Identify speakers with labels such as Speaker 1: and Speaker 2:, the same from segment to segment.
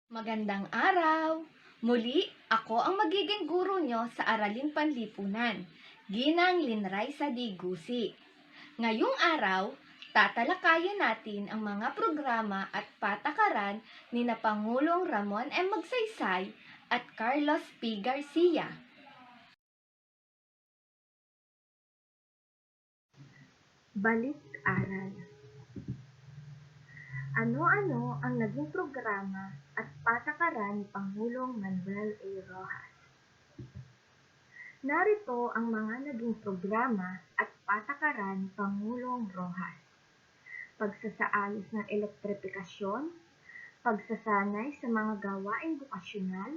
Speaker 1: Magandang araw! Muli, ako ang magiging guro nyo sa Araling Panlipunan, Ginang Linray Sadigusi. Ngayong araw, tatalakayin natin ang mga programa at patakaran ni na Pangulong Ramon M. Magsaysay at Carlos P. Garcia. Balik-aral. Ano-ano ang naging programa at patakaran ni Pangulong Manuel A. Rojas? Narito ang mga naging programa at patakaran ni Pangulong Rojas. Pagsasaayos ng elektripikasyon, pagsasanay sa mga gawaing bukasyonal,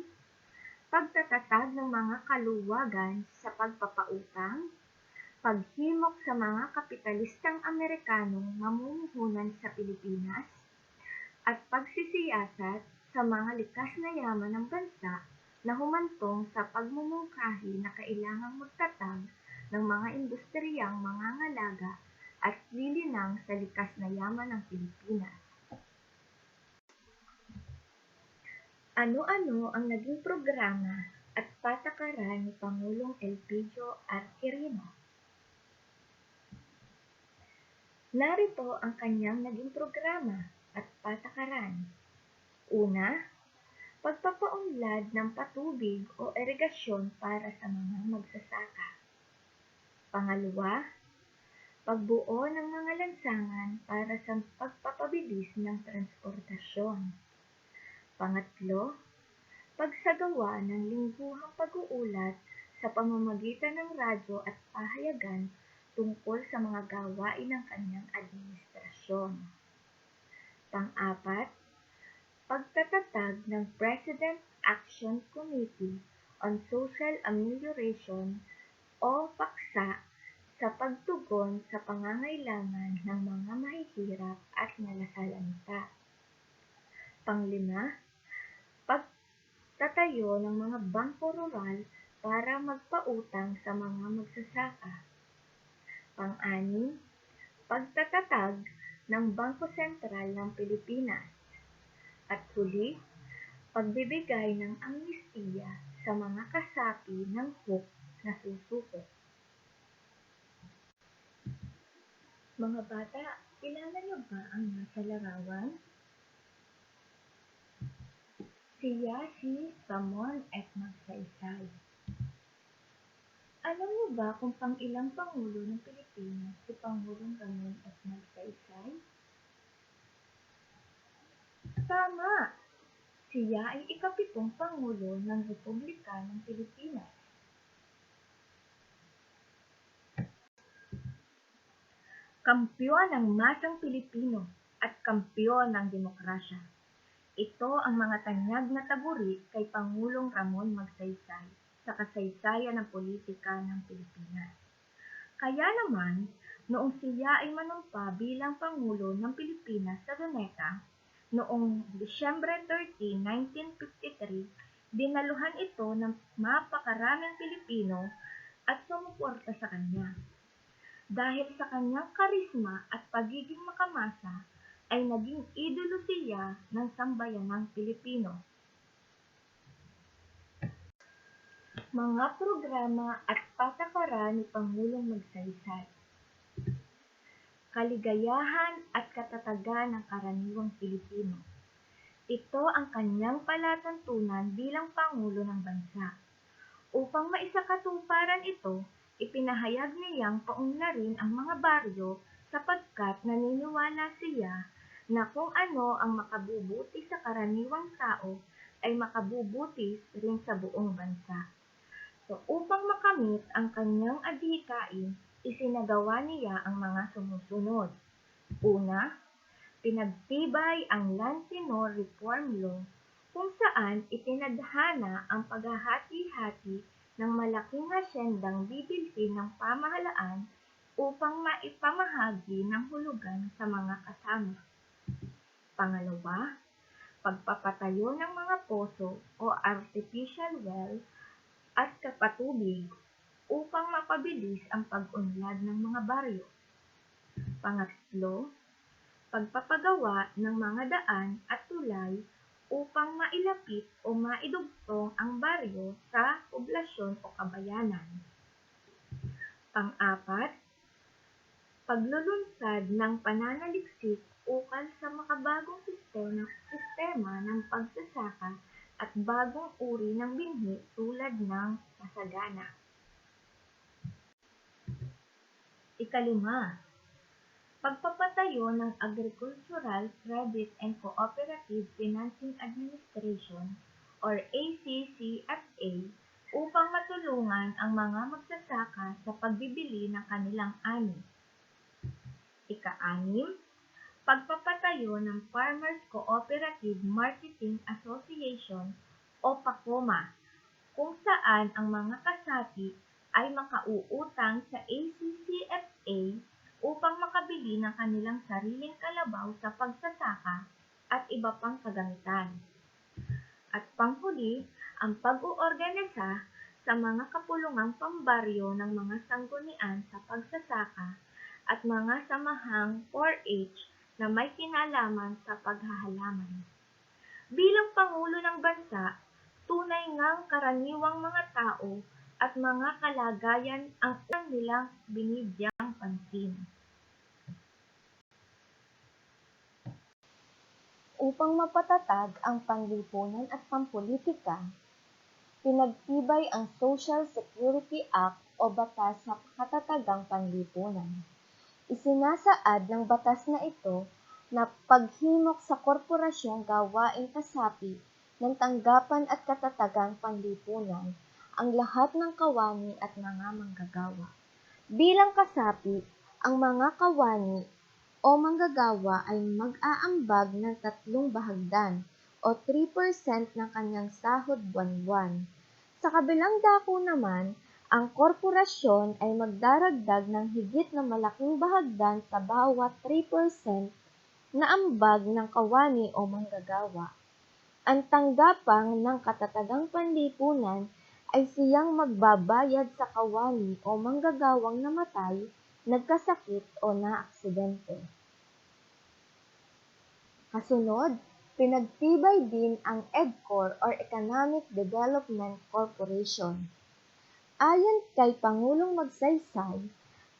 Speaker 1: pagtatatag ng mga kaluwagan sa pagpapautang, paghimok sa mga kapitalistang Amerikanong mamumuhunan sa Pilipinas, at pagsisiyasat sa mga likas na yaman ng bansa na humantong sa pagmumungkahi na kailangang magtatag ng mga industriyang mangangalaga at lilinang sa likas na yaman ng Pilipinas. Ano-ano ang naging programa at patakaran ni Pangulong Elpidio R. Quirino? Narito ang kanyang naging programa at patakaran. Una, pagpapaunlad ng patubig o irigasyon para sa mga magsasaka. Pangalawa, pagbuo ng mga lansangan para sa pagpapabilis ng transportasyon. Pangatlo, pagsagawa ng lingguhang pag-uulat sa pamamagitan ng radyo at pahayagan tungkol sa mga gawain ng kanyang administrasyon. Pang-apat, pagtatatag ng President Action Committee on Social Amelioration o PAKSA sa pagtugon sa pangangailangan ng mga mahihirap at nalasalanta. Panglima, pagtatayo ng mga bangko rural para magpautang sa mga magsasaka. Pang-anim, pagtatatag ng Bangko Sentral ng Pilipinas. At huli, pagbibigay ng amnestiya sa mga kasapi ng HOP na susuko. Mga bata, kilala niyo ba ang nasa larawan? Siya si Ramon F. Magsaysay. Alam niyo ba kung pang-ilang Pangulo ng Pilipinas si Pangulong Ramon F. Magsaysay? Tama! Siya ay ika-7 Pangulo ng Republika ng Pilipinas. Kampiyon ng masang Pilipino at kampiyon ng demokrasya. Ito ang mga tanyag na taguri kay Pangulong Ramon Magsaysay sa kasaysayan ng politika ng Pilipinas. Kaya naman, noong siya ay manumpa bilang Pangulo ng Pilipinas sa Luneta, noong Disyembre 13, 1953, dinaluhan ito ng mapakaraming Pilipino at sumuporta sa kanya. Dahil sa kanyang karisma at pagiging makamasa, ay naging idolo siya ng sambayanang Pilipino. Mga programa at patakaran ni Pangulong Magsaysay. Kaligayahan at katatagan ng karaniwang Pilipino. Ito ang kanyang palatuntunan bilang Pangulo ng Bansa. Upang maisakatuparan ito, ipinahayag niyang paunlarin ang mga baryo sapagkat naniniwala siya na kung ano ang makabubuti sa karaniwang tao ay makabubuti rin sa buong bansa. So upang makamit ang kanyang adhikain, isinagawa niya ang mga sumusunod. Una, pinagtibay ang Land Tenure Reform Law kung saan itinadhana ang paghahati-hati ng malaking hasyendang bibilhin ng pamahalaan upang maipamahagi ng hulugan sa mga kasama. Pangalawa, pagpapatayo ng mga poso o artificial well at kapatubig upang mapabilis ang pag-unlad ng mga baryo. Pangatlo, pagpapagawa ng mga daan at tulay upang mailapit o maidugtong ang baryo sa poblasyon o kabayanan. Pang-apat, paglulunsad ng pananaliksik ukol sa makabagong sistema ng pagsasaka at bagong uri ng binhi tulad ng masagana. Ikalima, pagpapatayo ng Agricultural Credit and Cooperative Financing Administration or ACCFA upang matulungan ang mga magsasaka sa pagbibili ng kanilang ani. Ika-anim, pagpapatayo ng Farmers Cooperative Marketing Association o PACOMA, kung saan ang mga kasapi ay makauutang sa ACCFA upang makabili ng kanilang sariling kalabaw sa pagsasaka at iba pang kagamitan. At panghuli, ang pag-oorganisa sa mga kapulungang pambaryo ng mga sanggunian sa pagsasaka at mga samahang 4-H na may kinalaman sa paghahalaman. Bilang Pangulo ng Bansa, tunay ngang karaniwang mga tao at mga kalagayan ang unang nilang binigyang pansin. Upang mapatatag ang panlipunan at pampulitika, pinagtibay ang Social Security Act o Batas sa Katatagang Panlipunan. Isinasaad ng batas na ito na paghimok sa korporasyong gawaing kasapi ng tanggapan at katatagang panlipunan ang lahat ng kawani at mga manggagawa. Bilang kasapi, ang mga kawani o manggagawa ay mag-aambag ng 3 bahagdan o 3% ng kanyang sahod buwan-buwan. Sa kabilang dako naman, ang korporasyon ay magdaragdag ng higit na malaking bahagdan sa bawat 3% na ambag ng kawani o manggagawa. Ang tanggapang ng katatagang panlipunan ay siyang magbabayad sa kawani o manggagawang namatay, nagkasakit o naaksidente. Kasunod, pinagtibay din ang EDCOR or Economic Development Corporation. Ayon kay Pangulong Magsaysay,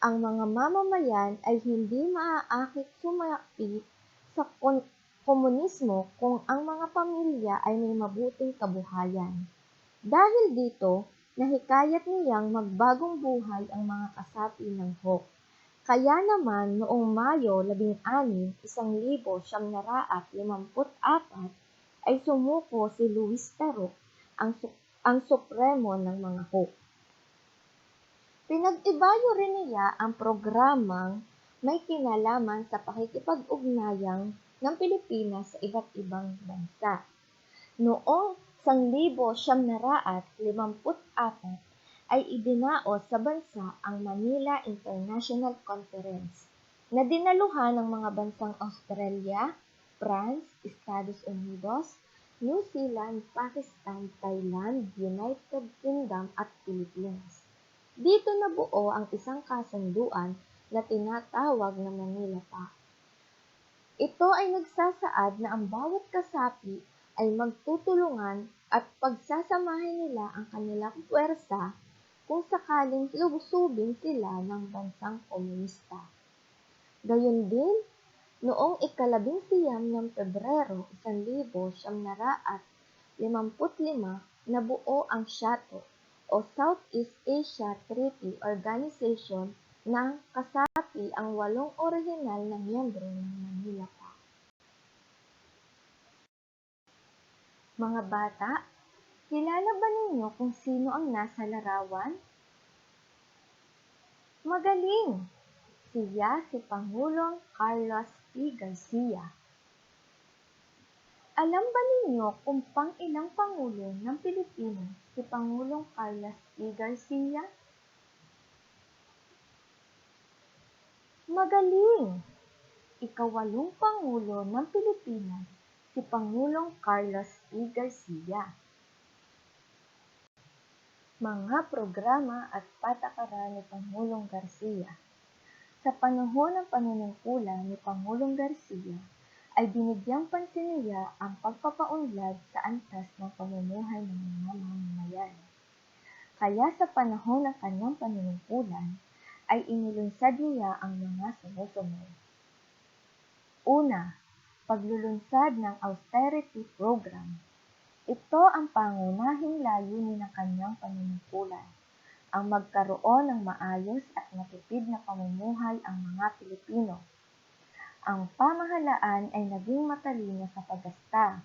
Speaker 1: ang mga mamamayan ay hindi maaakit sumapi sa komunismo kung ang mga pamilya ay may mabuting kabuhayan. Dahil dito, nahikayat niyang magbagong buhay ang mga kasapi ng HOK. Kaya naman noong Mayo 16, 1954 ay sumuko si Luis Pero, ang supremo ng mga HOK. Pinag-ibayo rin niya ang programang may kinalaman sa pakikipag-ugnayang ng Pilipinas sa iba't ibang bansa. Noong 1954 ay idinaos sa bansa ang Manila International Conference na dinaluhan ng mga bansang Australia, France, Estados Unidos, New Zealand, Pakistan, Thailand, United Kingdom at Philippines. Dito nabuo ang isang kasunduan na tinatawag na Manila Pact. Ito ay nagsasaad na ang bawat kasapi ay magtutulungan at pagsasamahin nila ang kanilang puwersa kung sakaling lusubin sila ng bansang komunista. Gayon din, noong 19 ng Pebrero 1955, nabuo ang SHATO o Southeast Asia Treaty Organization na kasapi ang 8 orihinal na miyembro ng Manila Pact. Mga bata, kilala ba ninyo kung sino ang nasa larawan? Magaling! Siya si Pangulong Carlos P. Garcia. Alam ba ninyo kung pang-ilang Pangulo ng Pilipinas si Pangulong Carlos P. Garcia? Magaling! Ika-8 Pangulo ng Pilipinas si Pangulong Carlos P. Garcia. Mga programa at patakaran ni Pangulong Garcia. Sa panahon ng panunungkulan ni Pangulong Garcia, ay binigyang pansin niya ang pagpapaunlad sa antas ng pamumuhay ng mga mamamayan. Kaya sa panahon ng kanyang panunungkulan, ay inilunsad niya ang mga sumusunod. Una, paglulunsad ng austerity program. Ito ang pangunahing layunin ng kanyang panunungkulan, ang magkaroon ng maayos at matipid na pamumuhay ang mga Pilipino. Ang pamahalaan ay naging matalino sa paggasta,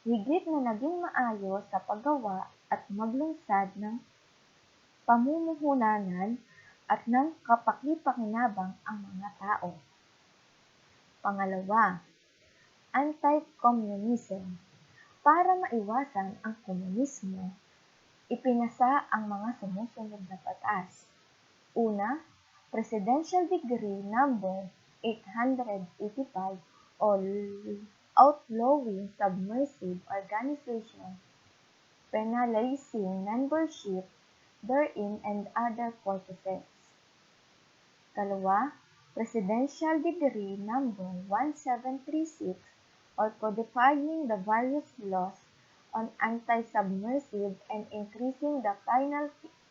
Speaker 1: higit na naging maayos sa paggawa at maglunsad ng pamumuhunan at ng kapaki-pakinabang ang mga tao. Pangalawa, anti-communism. Para maiwasan ang komunismo, ipinasa ang mga sumusunod na batas. Una, Presidential Decree Number 885 o outlawing subversive organizations, penalizing membership therein and other purposes. Kalawa, Presidential Decree Number 1736 or codifying the various laws on anti-subversive and increasing the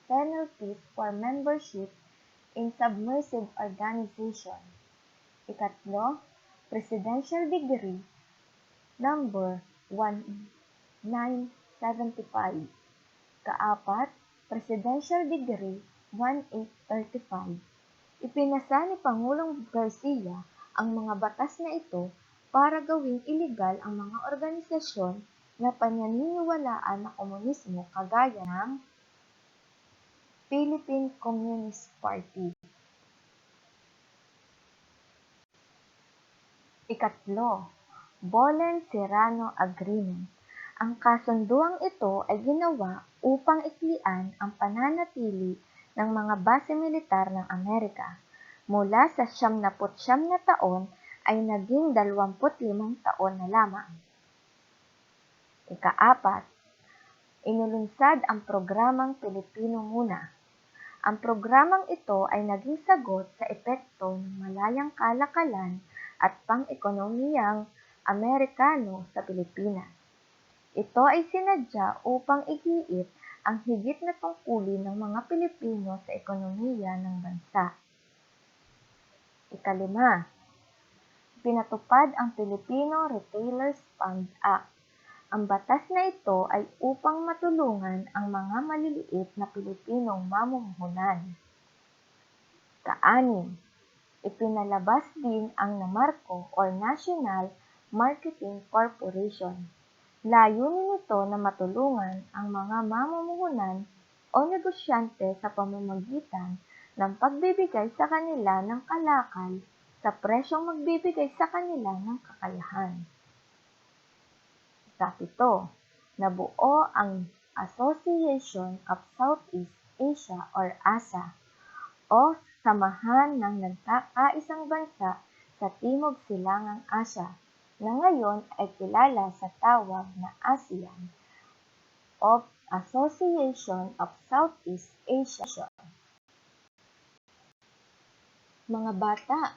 Speaker 1: penalties for membership in subversive organization. Ikatlo, Presidential Decree Number 1975. Kaapat, Presidential Decree 1835. Ipinasa ni Pangulong Garcia ang mga batas na ito para gawing iligal ang mga organisasyon na pananiniwalaan na komunismo kagaya ng Philippine Communist Party. Ikatlo, Bolen-Serrano Agreement. Ang kasunduang ito ay ginawa upang iklian ang pananatili ng mga base militar ng Amerika. Mula sa 99 na taon ay naging 25 taon na lamang. Ikaapat, inulunsad ang programang Pilipino Muna. Ang programang ito ay naging sagot sa epekto ng malayang kalakalan at pang-ekonomiyang Amerikano sa Pilipinas. Ito ay sinadya upang igiit ang higit na tungkulin ng mga Pilipino sa ekonomiya ng bansa. Ikalima, pinatupad ang Filipino Retailers Fund Act. Ang batas na ito ay upang matulungan ang mga maliliit na Pilipinong mamumuhunan. Kaanim, ipinalabas din ang NAMARCO or National Marketing Corporation. Layunin nito na matulungan ang mga mamumuhunan o negosyante sa pamamagitan ng pagbibigay sa kanila ng kalakal sa presyong magbibigay sa kanila ng kakayahan. Ikapito, nabuo ang Association of Southeast Asia or ASA o Samahan ng Nagkakaisang Bansa sa Timog Silangang Asya na ngayon ay kilala sa tawag na ASEAN o Association of Southeast Asia. Mga bata,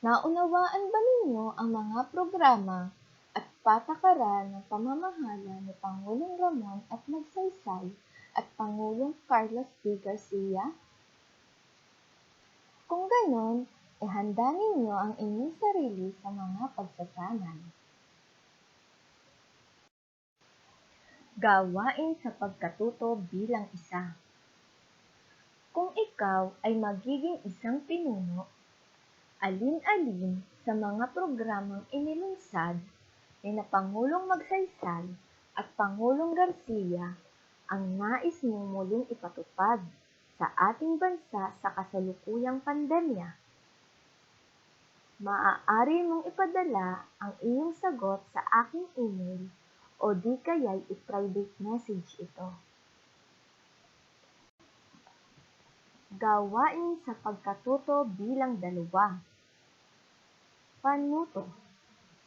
Speaker 1: naunawaan ba ninyo ang mga programa at patakaran ng pamamahala ni Pangulong Ramon at Magsaysay at Pangulong Carlos P. Garcia? Kung ganon, ihanda ninyo ang inyong sarili sa mga pagsasanay. Gawain sa pagkatuto bilang isa. Kung ikaw ay magiging isang pinuno, alin-alin sa mga programang inilunsad ni na Pangulong Magsaysay at Pangulong Garcia ang nais mong muling ipatupad sa ating bansa sa kasalukuyang pandemya? Maaari mong ipadala ang iyong sagot sa aking email o di kaya'y i-private message ito. Gawain sa pagkatuto bilang dalawa. Panuto.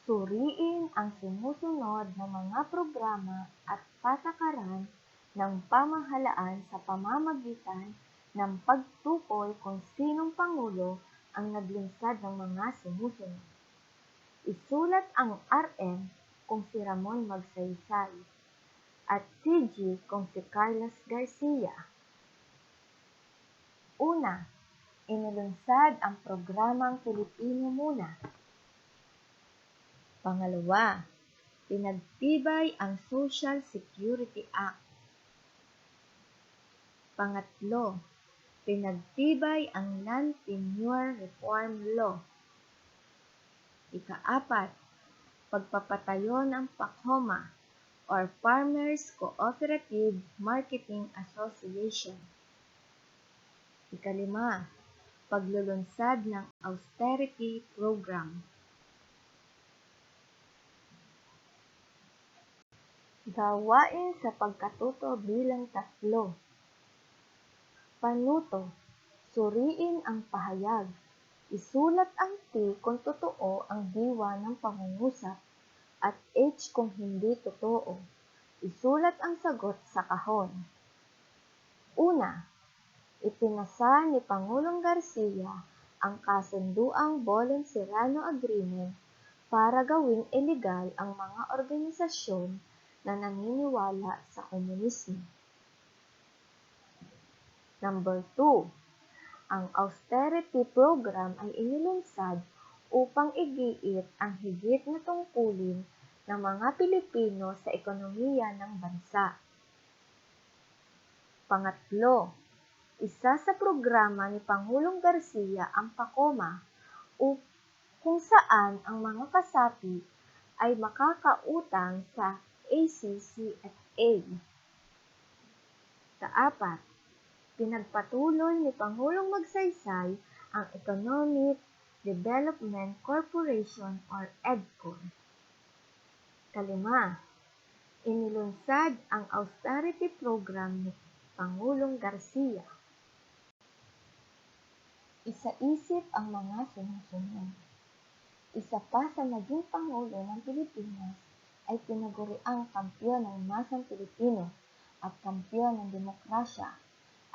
Speaker 1: Suriin ang sumusunod na mga programa at patakaran ng pamahalaan sa pamamagitan ng pagtukoy kung sinong pangulo ang naglunsad ng mga sumusunod. Isulat ang RM kung si Ramon Magsaysay at CG kung si Carlos Garcia. Una, inilunsad ang programang Pilipino Muna. Pangalawa, pinagtibay ang Social Security Act. Pangatlo, pinagtibay ang Land Tenure Reform Law. Ikaapat, pagpapatayo ng PACOMA or Farmers Cooperative Marketing Association. Ikalima, paglulunsad ng austerity program. Gawain sa pagkatuto bilang 3. Panuto, suriin ang pahayag. Isulat ang T kung totoo ang diwa ng pangungusap at H kung hindi totoo. Isulat ang sagot sa kahon. Una, ipinasa ni Pangulong Garcia ang kasunduang Bolen-Serrano Agreement para gawing ilegal ang mga organisasyon na naniniwala sa komunismo. Number 2, ang austerity program ay inilunsad upang igiit ang higit na tungkulin ng mga Pilipino sa ekonomiya ng bansa. Pangatlo, isa sa programa ni Pangulong Garcia ang PACOMA kung saan ang mga kasapi ay makakautang sa ACCFA. Kaapat, pinagpatuloy ni Pangulong Magsaysay ang Economic Development Corporation or EDCOR. Kalima, inilunsad ang austerity program ni Pangulong Garcia. Isa-isip ang mga sumusunod. Isa pa sa naging Pangulo ng Pilipinas ay tinaguriang kampiyon ng masang Pilipino at kampiyon ng demokrasya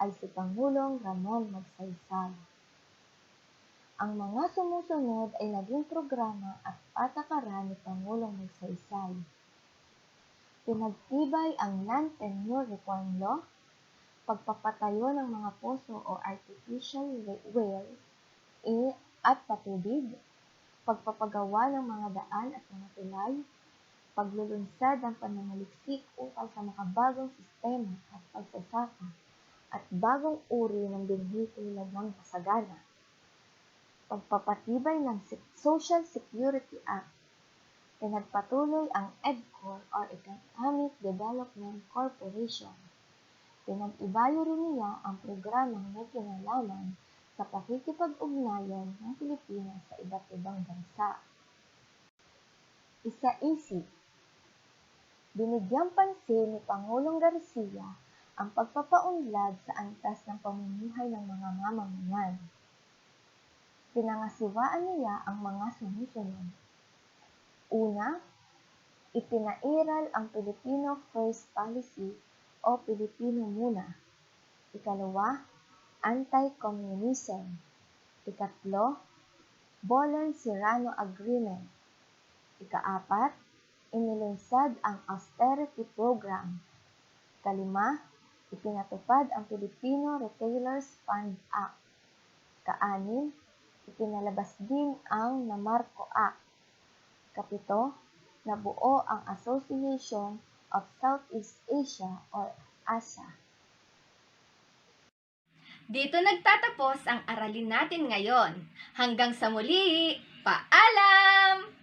Speaker 1: ay si Pangulong Ramon Magsaysay. Ang mga sumusunod ay naging programa at patakaran ni Pangulong Magsaysay. Pinagtibay ang Land Tenure Reform Law, pagpapatayo ng mga poso o artificial wells at patubig, pagpapagawa ng mga daan at mga tulay, paglulunsad ng pananaliksik ukol sa makabagong sistema at pagsasaka, at bagong uri ng binhi tulad ng masagana. Pagpapatibay ng Social Security Act. Pinagpatuloy ang EDCOR or Economic Development Corporation. Pinag-ibayo rin niya ang programang may kinalaman sa pakikipag-ugnayan ng Pilipinas sa iba't ibang bansa. Isa-isip. Binigyang pansin ni Pangulong Garcia ang pagpapaunlad sa antas ng pamumuhay ng mga mamamayan. Pinangasiwaan niya ang mga sumusunod. Una, ipinairal ang Filipino First Policy o Pilipino Muna. Ikalawa, anti-communism. Ikatlo, Bolen-Serrano Agreement. Ikaapat, inilunsad ang austerity program. Kalima, ipinatupad ang Filipino Retailers Fund Act. Kaanim, ipinalabas din ang Namarco Act. Kapito, nabuo ang Association of Southeast Asia or ASA.
Speaker 2: Dito nagtatapos ang aralin natin ngayon. Hanggang sa muli, paalam!